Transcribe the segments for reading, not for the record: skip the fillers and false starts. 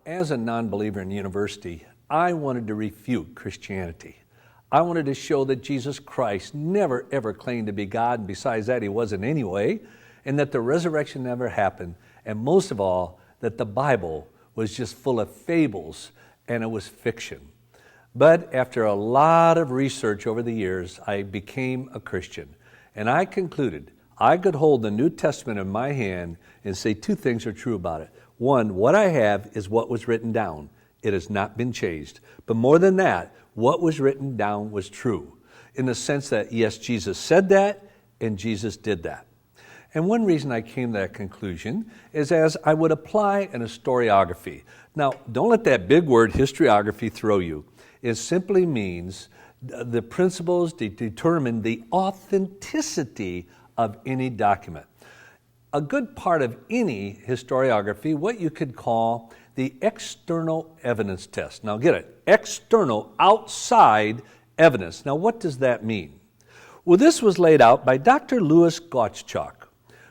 As a non-believer in university, I wanted to refute Christianity. I wanted to show that Jesus Christ never ever claimed to be God, and besides that, he wasn't anyway, and that the resurrection never happened, and most of all, that the Bible was just full of fables and it was fiction. But after a lot of research over the years, I became a Christian, and I concluded I could hold the New Testament in my hand and say two things are true about it. One, what I have is what was written down. It has not been changed. But more than that, what was written down was true, in the sense that, yes, Jesus said that, and Jesus did that. And one reason I came to that conclusion is as I would apply an historiography. Now, don't let that big word historiography throw you. It simply means the principles to determine the authenticity of any document. A good part of any historiography, what you could call the external evidence test. Now get it, external, outside evidence. Now what does that mean? Well, this was laid out by Dr. Louis Gottschalk,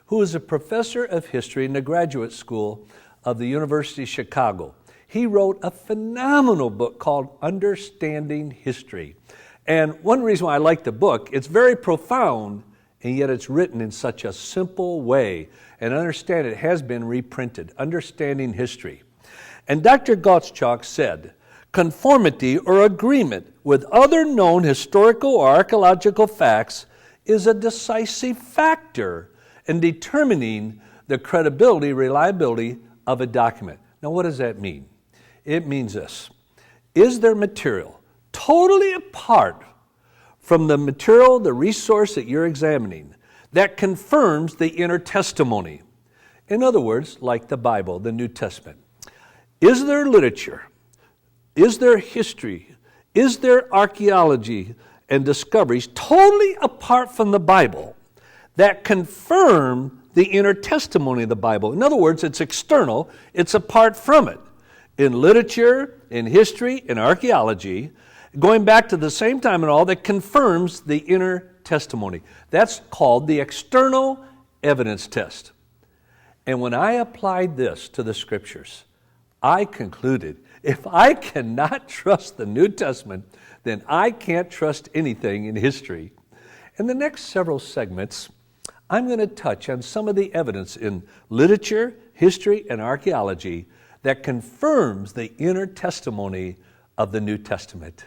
who is a professor of history in the graduate school of the University of Chicago. He wrote a phenomenal book called Understanding History. And one reason why I like the book, it's very profound, and yet it's written in such a simple way. And understand it has been reprinted, Understanding History. And Dr. Gottschalk said, conformity or agreement with other known historical or archaeological facts is a decisive factor in determining the credibility, reliability of a document. Now what does that mean? It means this. Is there material totally apart from the material, the resource that you're examining, that confirms the inner testimony? In other words, like the Bible, the New Testament. Is there literature? Is there history? Is there archaeology and discoveries totally apart from the Bible that confirm the inner testimony of the Bible? In other words, it's external, it's apart from it. In literature, in history, in archaeology, going back to the same time and all, that confirms the inner testimony. That's called the external evidence test. And when I applied this to the scriptures, I concluded, if I cannot trust the New Testament, then I can't trust anything in history. In the next several segments, I'm going to touch on some of the evidence in literature, history, and archaeology that confirms the inner testimony of the New Testament.